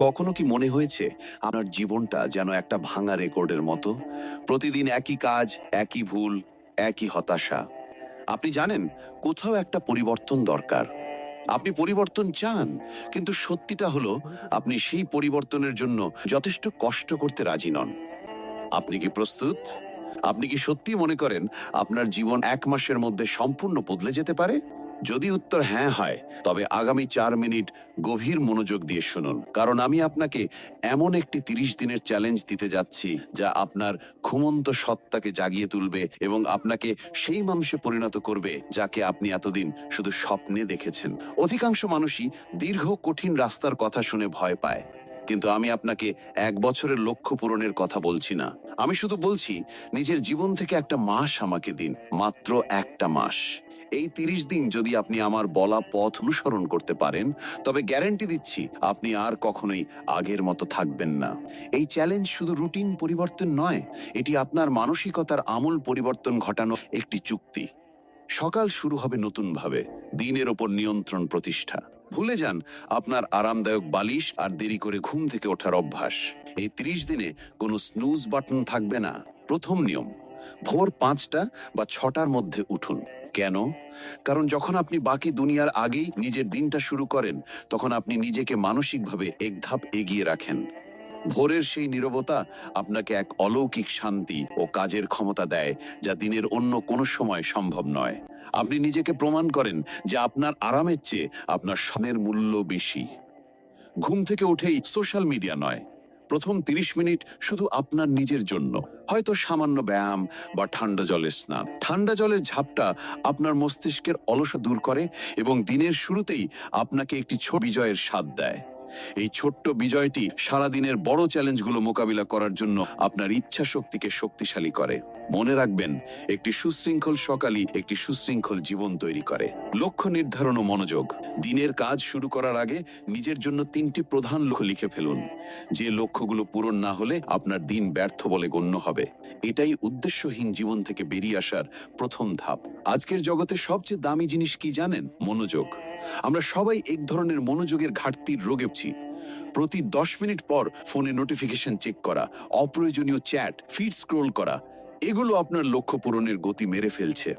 কখনো কি মনে হয়েছে আপনার জীবনটা যেন একটা ভাঙা রেকর্ডের মতো? প্রতিদিন একই কাজ, একই ভুল, একই হতাশা। আপনি জানেন কোথাও একটা পরিবর্তন দরকার। আপনি পরিবর্তন চান, কিন্তু সত্যিটা হলো আপনি সেই পরিবর্তনের জন্য যথেষ্ট কষ্ট করতে রাজি নন। আপনি কি প্রস্তুত? আপনি কি সত্যি মনে করেন আপনার জীবন ১ মাসের মধ্যে সম্পূর্ণ বদলে যেতে পারে? যদি উত্তর হ্যাঁ হয়, তবে আগামী ৪ মিনিট গভীর মনোযোগ দিয়ে শুনুন, কারণ আমি আপনাকে এমন একটি ৩০ দিনের চ্যালেঞ্জ দিতে যাচ্ছি যা আপনার ঘুমন্ত সত্তাকে জাগিয়ে তুলবে এবং আপনাকে সেই মানুষে পরিণত করবে যাকে আপনি এতদিন শুধু স্বপ্নে দেখেছেন। অধিকাংশ মানুষই দীর্ঘ কঠিন রাস্তার কথা শুনে ভয় পায়, কিন্তু আমি আপনাকে ১ বছরের লক্ষ্য পূরণের কথা বলছি না। আমি শুধু বলছি, নিজের জীবন থেকে একটা মাস আমাকে দিন, মাত্র একটা মাস। এই ৩০ দিন যদি আপনি আমার বলা পথ অনুসরণ করতে পারেন, তবে গ্যারান্টি দিচ্ছি আপনি আর কখনোই আগের মতো থাকবেন না। এই চ্যালেঞ্জ শুধু রুটিন পরিবর্তন নয়, এটি আপনার মানসিকতার আমূল পরিবর্তন ঘটানো একটি চুক্তি। সকাল শুরু হবে নতুনভাবে, দিনের ওপর নিয়ন্ত্রণ প্রতিষ্ঠা। ভুলে যান আপনার আরামদায়ক বালিশ আর দেরি করে ঘুম থেকে ওঠার অভ্যাস। এই ৩০ দিনে কোনো স্নুজ বাটন থাকবে না। প্রথম নিয়ম, ভোর ৫টা বা ৬টার মধ্যে উঠুন। কেন? কারণ যখন আপনি বাকি দুনিয়ার আগেই নিজের দিনটা শুরু করেন, তখন আপনি নিজেকে মানসিকভাবে এক ধাপ এগিয়ে রাখেন। ভোরের সেই নীরবতা আপনাকে এক অলৌকিক শান্তি ও কাজের ক্ষমতা দেয়, যা দিনের অন্য কোনো সময় সম্ভব নয়। আপনি নিজেকে প্রমাণ করেন যে আপনার আরামের চেয়ে আপনার সময়ের মূল্য বেশি। ঘুম থেকে উঠেই সোশ্যাল মিডিয়া নয়, প্রথম ৩০ মিনিট শুধু আপনার নিজের জন্য। হয়তো সামান্য ব্যায়াম বা ঠান্ডা জলের স্নান। ঠান্ডা জলের ঝাপটা আপনার মস্তিষ্কের অলসতা দূর করে এবং দিনের শুরুতেই আপনাকে একটি ছোট বিজয়ের স্বাদ দেয়। এই ছোট্ট বিজয়টি সারাদিনের বড় চ্যালেঞ্জগুলো মোকাবিলা করার জন্য আপনার ইচ্ছা শক্তিকে শক্তিশালী করে। মনে রাখবেন, একটি সুশৃঙ্খল সকালই একটি সুশৃঙ্খল জীবন তৈরি করে। লক্ষ্য নির্ধারণ ও মনোযোগ। দিনের কাজ শুরু করার আগে নিজের জন্য ৩টি প্রধান লক্ষ্য লিখে ফেলুন। যে লক্ষ্যগুলো পূরণ না হলে আপনার দিন ব্যর্থ বলে গণ্য হবে। এটাই উদ্দেশ্যহীন জীবন থেকে বেরিয়ে আসার প্রথম ধাপ। আজকের জগতে সবচেয়ে দামি জিনিস কি জানেন? মনোযোগ। আমরা সবাই এক ধরনের মনোযোগের ঘাটতির রোগে ভুগছি। প্রতি ১০ মিনিট পর ফোনে নোটিফিকেশন চেক করা, অপ্রয়োজনীয় চ্যাট, ফিড স্ক্রোল করা, এগুলো আপনার লক্ষ্য পূরণের গতি মেরে ফেলছে।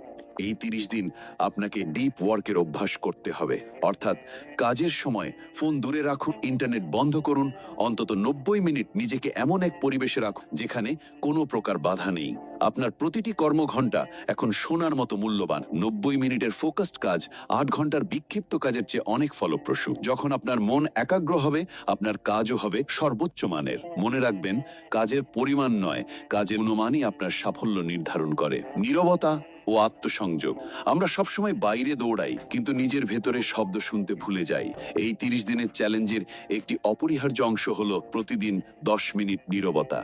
এই ৩০ দিন আপনাকে ডিপ ওয়ার্কের অভ্যাস করতে হবে, অর্থাৎ কাজের সময় ফোন দূরে রাখুন, ইন্টারনেট বন্ধ করুন। অন্তত ৯০ মিনিট নিজেকে এমন এক পরিবেশে রাখুন যেখানে কোনো প্রকার বাধা নেই। আপনার প্রতিটি কর্মঘণ্টা এখন সোনার মতো মূল্যবান। ৯০ মিনিটের ফোকাসড কাজ ৮ ঘন্টার বিক্ষিপ্ত কাজের চেয়ে অনেক ফলপ্রসূ। যখন আপনার মন একাগ্র হবে, আপনার কাজও হবে সর্বোচ্চ মানের। মনে রাখবেন, কাজের পরিমাণ নয়, কাজের গুণমানই আপনার সাফল্য নির্ধারণ করে। নীরবতা ও আত্মসংযোগ। আমরা সবসময় বাইরে দৌড়াই, কিন্তু নিজের ভেতরে শব্দ শুনতে ভুলে যাই। এই ৩০ দিনের চ্যালেঞ্জের একটি অপরিহার্য অংশ হলো প্রতিদিন ১০ মিনিট নীরবতা।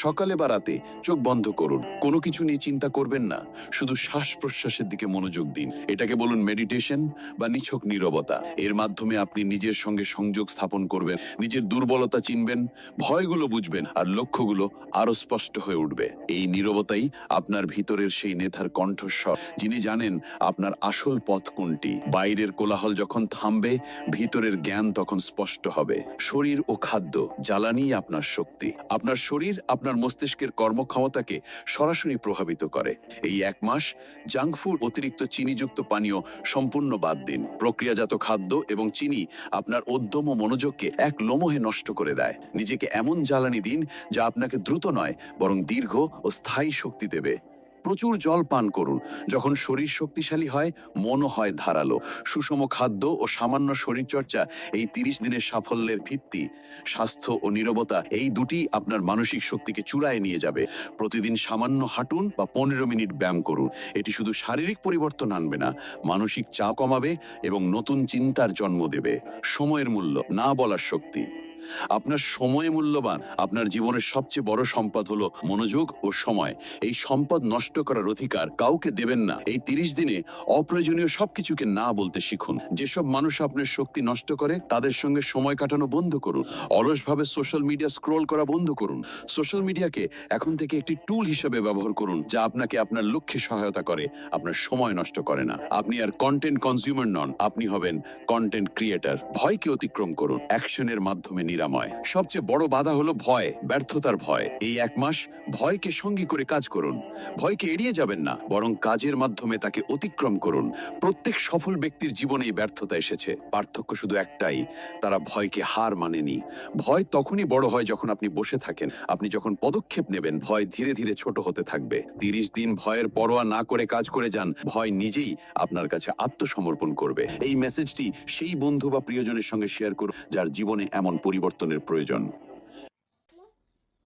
সকালে বা রাতে চোখ বন্ধ করুন, কোনো কিছু নিয়ে চিন্তা করবেন না, শুধু শ্বাস প্রশ্বাসের দিকে মনোযোগ দিন। এটাকে বলুন মেডিটেশন বা নিছক নীরবতা। এর মাধ্যমে আপনি নিজের সঙ্গে সংযোগ স্থাপন করবেন, নিজের দুর্বলতা চিনবেন, ভয়গুলো বুঝবেন, আর লক্ষ্যগুলো আরো স্পষ্ট হয়ে উঠবে। এই নীরবতাই আপনার ভিতরের সেই নেতার কণ্ঠস্বর, যিনি জানেন আপনার আসল পথ কোনটি। বাইরের কোলাহল যখন থামবে, ভিতরের জ্ঞান তখন স্পষ্ট হবে। শরীর ও খাদ্য, জ্বালানি আপনার শক্তি। আপনার শরীর আপনার মস্তিষ্কের কর্মক্ষমতাকে সরাসরি প্রভাবিত করে। এই ১ মাস জাঙ্ক ফুড, অতিরিক্ত চিনিযুক্ত পানীয় সম্পূর্ণ বাদ দিন। প্রক্রিয়াজাত খাদ্য এবং চিনি আপনার উদ্যম ও মনোযোগকে এক লমহে নষ্ট করে দেয়। নিজেকে এমন জ্বালানি দিন যা আপনাকে দ্রুত নয়, বরং দীর্ঘ ও স্থায়ী শক্তি দেবে। প্রচুর জল পান করুন। যখন শরীর শক্তিশালী হয়, মনও হয় ধারালো। সুষম খাদ্য ও সামান্য শরীরচর্চা এই ৩০ দিনের সাফল্যের ভিত্তি। স্বাস্থ্য ও নীরবতা, এই দুটি আপনার মানসিক শক্তিকে চূড়ায় নিয়ে যাবে। প্রতিদিন সামান্য হাঁটুন বা ১৫ মিনিট ব্যায়াম করুন। এটি শুধু শারীরিক পরিবর্তন আনবে না, মানসিক চাপ কমাবে এবং নতুন চিন্তার জন্ম দেবে। সময়ের মূল্য না বলার শক্তি। আপনার সময় মূল্যবান। আপনার জীবনের সবচেয়ে বড় সম্পদ হলো মনোযোগ ও সময়। এই সম্পদ নষ্ট করার অধিকার কাউকে দেবেন না। এই ৩০ দিনে অপ্রয়োজনীয় সবকিছুকে না বলতে শিখুন। যেসব মানুষ আপনার শক্তি নষ্ট করে, তাদের সঙ্গে সময় কাটানো বন্ধ করুন। অলসভাবে সোশ্যাল মিডিয়া স্ক্রোল করা বন্ধ করুন। সোশ্যাল মিডিয়াকে এখন থেকে একটি টুল হিসেবে ব্যবহার করুন, যা আপনাকে আপনার লক্ষ্যে সহায়তা করে, আপনার সময় নষ্ট করে না। আপনি আর কন্টেন্ট কনজিউমার নন, আপনি হবেন কন্টেন্ট ক্রিয়েটর। ভয়কে অতিক্রম করুন, অ্যাকশনের মাধ্যমে নিরাময়। সবচেয়ে বড় বাধা হলো ভয়, ব্যর্থতার ভয়। এই 1 মাস ভয়কে সঙ্গী করে কাজ করুন। ভয়কে এড়িয়ে যাবেন না, বরং কাজের মাধ্যমে তাকে অতিক্রম করুন। প্রত্যেক সফল ব্যক্তির জীবনেই ব্যর্থতা এসেছে। পার্থক্য শুধু একটাই, তারা ভয়কে হার মানেনি। ভয় তখনই বড় হয় যখন আপনি বসে থাকেন। আপনি যখন পদক্ষেপ নেবেন, ভয় ধীরে ধীরে ছোট হতে থাকবে। 30 দিন ভয়ের পরোয়া না করে কাজ করে যান, ভয় নিজেই আপনার কাছে আত্মসমর্পণ করবে। এই মেসেজটি সেই বন্ধু বা প্রিয়জনের সঙ্গে শেয়ার করুন যার জীবনে এমন পরিবর্তনের প্রয়োজন।